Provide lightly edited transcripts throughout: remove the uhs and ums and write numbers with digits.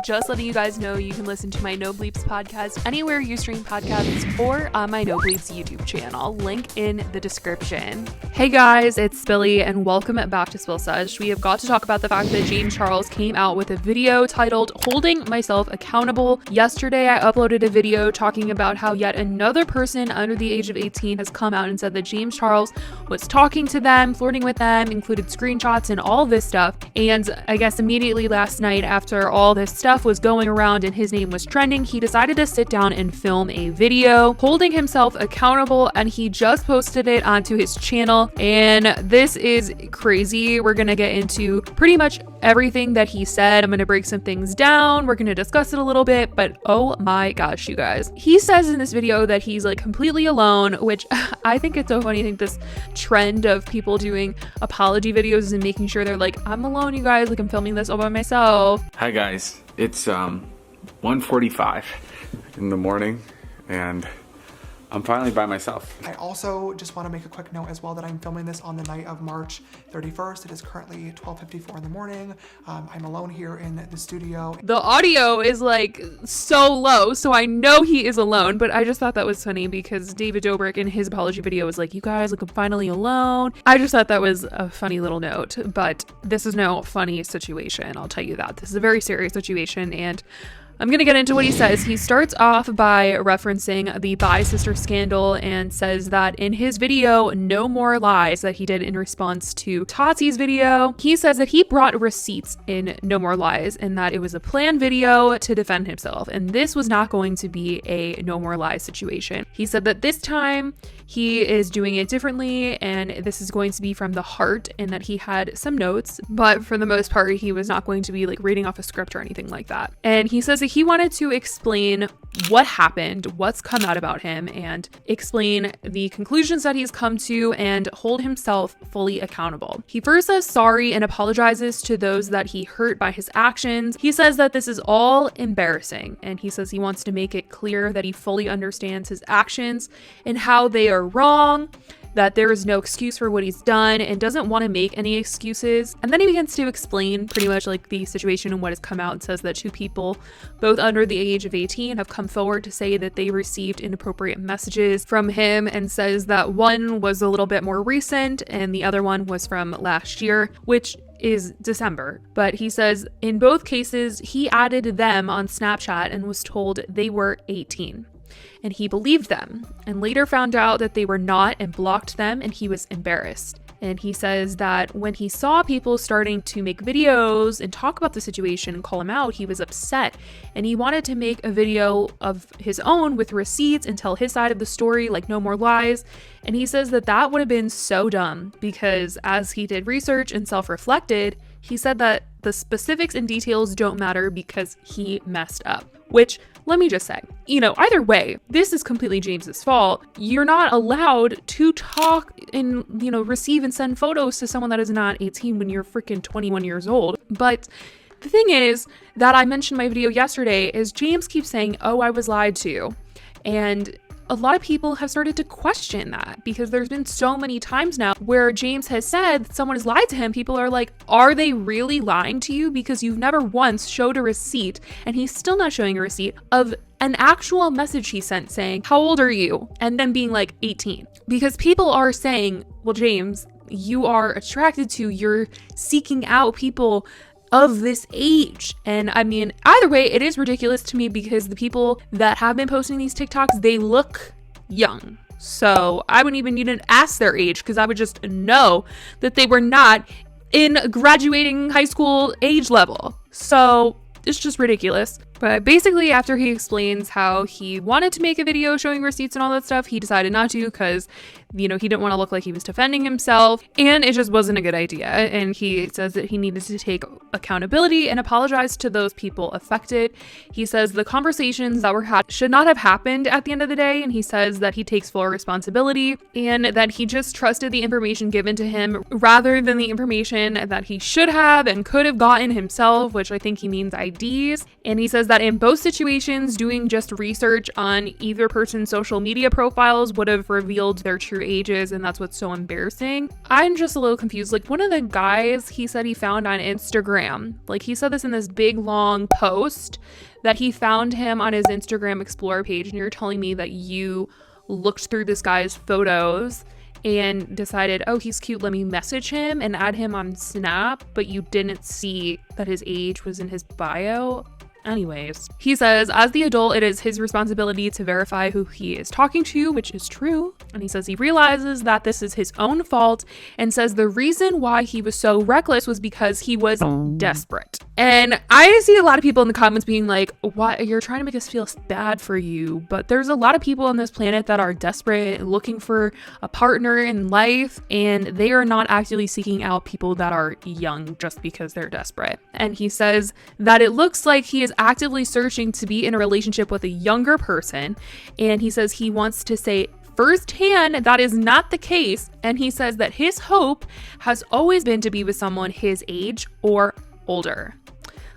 Just letting you guys know you can listen to my No Bleeps podcast anywhere you stream podcasts or on my No Bleeps YouTube channel. Link in the description. Hey guys, it's Billy and welcome back to Spill Sesh. We have got to talk about the fact that James Charles came out with a video titled Holding Myself Accountable. Yesterday I uploaded a video talking about how yet another person under the age of 18 has come out and said that James Charles was talking to them, flirting with them, included screenshots and all this stuff. And I guess immediately last night, after all this stuff was going around and his name was trending, he decided to sit down and film a video holding himself accountable, and he just posted it onto his channel. And this is crazy. We're gonna get into pretty much everything that he said. I'm gonna break some things down. We're gonna discuss it a little bit, but oh my gosh, you guys. He says in this video that he's like completely alone, which I think it's so funny. I think this trend of people doing apology videos and making sure they're like, I'm alone, you guys, like I'm filming this all by myself. Hi guys, it's 1:45 in the morning and I'm finally by myself. I also just want to make a quick note as well that I'm filming this on the night of March 31st. It is currently 12:54 in the morning. I'm alone here in the studio. The audio is like so low, so I know he is alone, but I just thought that was funny because David Dobrik in his apology video was like, you guys, look, I'm finally alone. I just thought that was a funny little note, but this is no funny situation. I'll tell you that. This is a very serious situation, and I'm going to get into what he says. He starts off by referencing the Bi Sister scandal and says that in his video, No More Lies, that he did in response to Tati's video, he says that he brought receipts in No More Lies and that it was a planned video to defend himself. And this was not going to be a No More Lies situation. He said that this time he is doing it differently and this is going to be from the heart, and that he had some notes, but for the most part, he was not going to be like reading off a script or anything like that. And he says that he wanted to explain what happened, what's come out about him, and explain the conclusions that he's come to and hold himself fully accountable. He first says sorry and apologizes to those that he hurt by his actions. He says that this is all embarrassing, and he says he wants to make it clear that he fully understands his actions and how they are wrong, that there is no excuse for what he's done and doesn't want to make any excuses. And then he begins to explain pretty much like the situation and what has come out, and says that two people, both under the age of 18, have come forward to say that they received inappropriate messages from him, and says that one was a little bit more recent and the other one was from last year, which is December. But he says in both cases, he added them on Snapchat and was told they were 18. And he believed them, and later found out that they were not and blocked them, and he was embarrassed. And he says that when he saw people starting to make videos and talk about the situation and call him out, he was upset, and he wanted to make a video of his own with receipts and tell his side of the story, like No More Lies. And he says that that would have been so dumb, because as he did research and self-reflected, he said that the specifics and details don't matter because he messed up. Which, let me just say, either way, this is completely James's fault. You're not allowed to talk and, receive and send photos to someone that is not 18 when you're freaking 21 years old. But the thing is that I mentioned in my video yesterday is James keeps saying, oh, I was lied to. And a lot of people have started to question that, because there's been so many times now where James has said that someone has lied to him. People are like, are they really lying to you? Because you've never once showed a receipt, and he's still not showing a receipt of an actual message he sent saying, how old are you? And then being like 18. Because people are saying, well, James, you are attracted to, you're seeking out people of this age. And I mean, either way, it is ridiculous to me, because the people that have been posting these TikToks, they look young. So I wouldn't even need to ask their age, because I would just know that they were not in graduating high school age level. So it's just ridiculous. But basically, after he explains how he wanted to make a video showing receipts and all that stuff, he decided not to, because he didn't want to look like he was defending himself, and it just wasn't a good idea. And he says that he needed to take accountability and apologize to those people affected. He says the conversations that were had should not have happened at the end of the day, and he says that he takes full responsibility and that he just trusted the information given to him rather than the information that he should have and could have gotten himself, which I think he means IDs. And he says that in both situations, doing just research on either person's social media profiles would have revealed their true ages, and that's what's so embarrassing. I'm just a little confused. Like, one of the guys he said he found on Instagram, like, he said this in this big long post that he found him on his Instagram Explorer page, and you're telling me that you looked through this guy's photos and decided, oh, he's cute, let me message him and add him on Snap, but you didn't see that his age was in his bio? Anyways, he says, as the adult, it is his responsibility to verify who he is talking to, which is true. And he says he realizes that this is his own fault and says the reason why he was so reckless was because he was desperate. And I see a lot of people in the comments being like, what, you're trying to make us feel bad for you. But there's a lot of people on this planet that are desperate and looking for a partner in life, and they are not actively seeking out people that are young just because they're desperate. And he says that it looks like he is actively searching to be in a relationship with a younger person, and he says he wants to say firsthand that is not the case, and he says that his hope has always been to be with someone his age or older.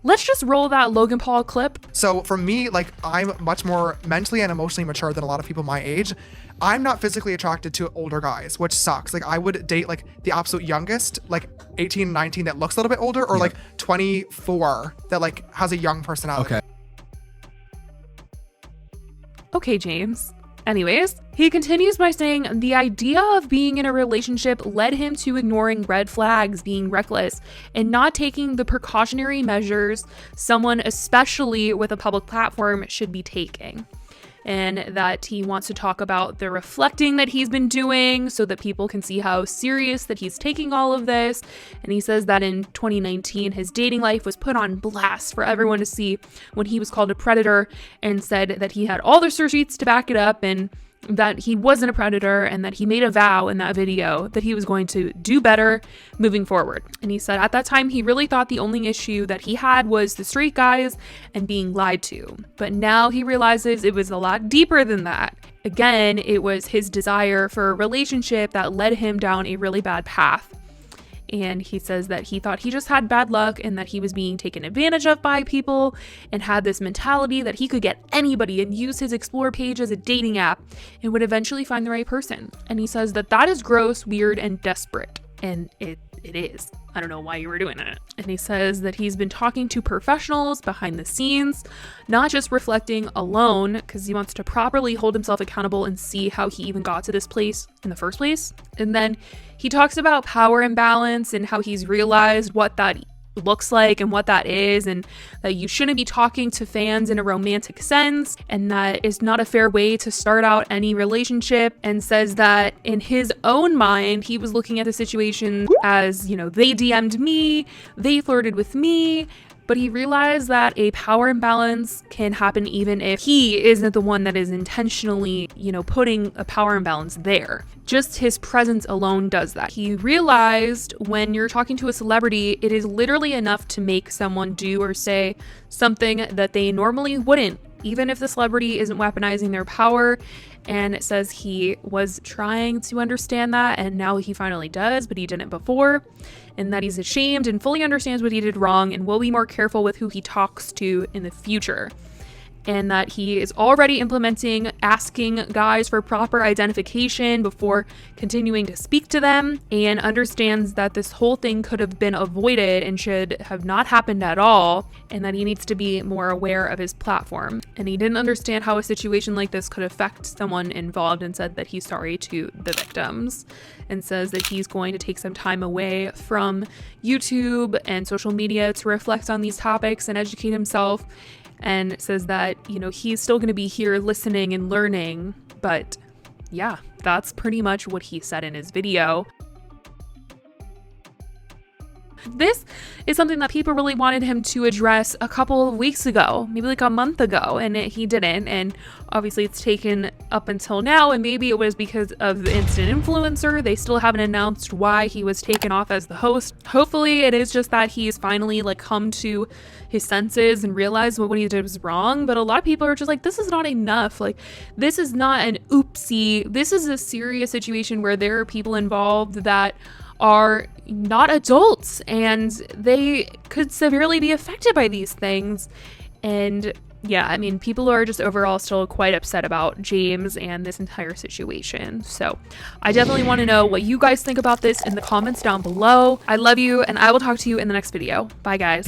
Let's just roll that Logan Paul clip. So for me, like, I'm much more mentally and emotionally mature than a lot of people my age. I'm not physically attracted to older guys, which sucks. Like, I would date like the absolute youngest, like 18, 19 that looks a little bit older, or like 24 that like has a young personality. Okay, James. Anyways, he continues by saying the idea of being in a relationship led him to ignoring red flags, being reckless, and not taking the precautionary measures someone, especially with a public platform, should be taking. And that he wants to talk about the reflecting that he's been doing so that people can see how serious that he's taking all of this. And he says that in 2019, his dating life was put on blast for everyone to see when he was called a predator, and said that he had all the search sheets to back it up, and that he wasn't a predator, and that he made a vow in that video that he was going to do better moving forward. And he said at that time he really thought the only issue that he had was the straight guys and being lied to. But now he realizes it was a lot deeper than that. Again, it was his desire for a relationship that led him down a really bad path. And he says that he thought he just had bad luck and that he was being taken advantage of by people, and had this mentality that he could get anybody and use his Explore page as a dating app and would eventually find the right person. And he says that that is gross, weird, and desperate. And it is. I don't know why you were doing it. And he says that he's been talking to professionals behind the scenes, not just reflecting alone, because he wants to properly hold himself accountable and see how he even got to this place in the first place. And then he talks about power imbalance and how he's realized what that looks like and what that is, and that you shouldn't be talking to fans in a romantic sense, and that is not a fair way to start out any relationship. And says that in his own mind he was looking at the situation as, you know, they DM'd me, they flirted with me, but he realized that a power imbalance can happen even if he isn't the one that is intentionally, you know, putting a power imbalance there. Just his presence alone does that. He realized when you're talking to a celebrity, it is literally enough to make someone do or say something that they normally wouldn't, even if the celebrity isn't weaponizing their power. And it says he was trying to understand that, and now he finally does, but he didn't before. And that he's ashamed and fully understands what he did wrong and will be more careful with who he talks to in the future. And that he is already implementing asking guys for proper identification before continuing to speak to them, and understands that this whole thing could have been avoided and should have not happened at all, and that he needs to be more aware of his platform. And he didn't understand how a situation like this could affect someone involved, and said that he's sorry to the victims, and says that he's going to take some time away from YouTube and social media to reflect on these topics and educate himself. And says that, you know, he's still going to be here listening and learning. But yeah, that's pretty much what he said in his video. This is something that people really wanted him to address a couple of weeks ago, maybe like a month ago, and he didn't. And obviously it's taken up until now, and maybe it was because of the instant influencer. They still haven't announced why he was taken off as the host. Hopefully it is just that he's finally like come to his senses and realized what he did was wrong. But a lot of people are just like, this is not enough. Like, this is not an oopsie. This is a serious situation where there are people involved that are not adults, and they could severely be affected by these things. And yeah, I mean, people are just overall still quite upset about James and this entire situation. So I definitely want to know what you guys think about this in the comments down below. I love you, and I will talk to you in the next video. Bye, guys.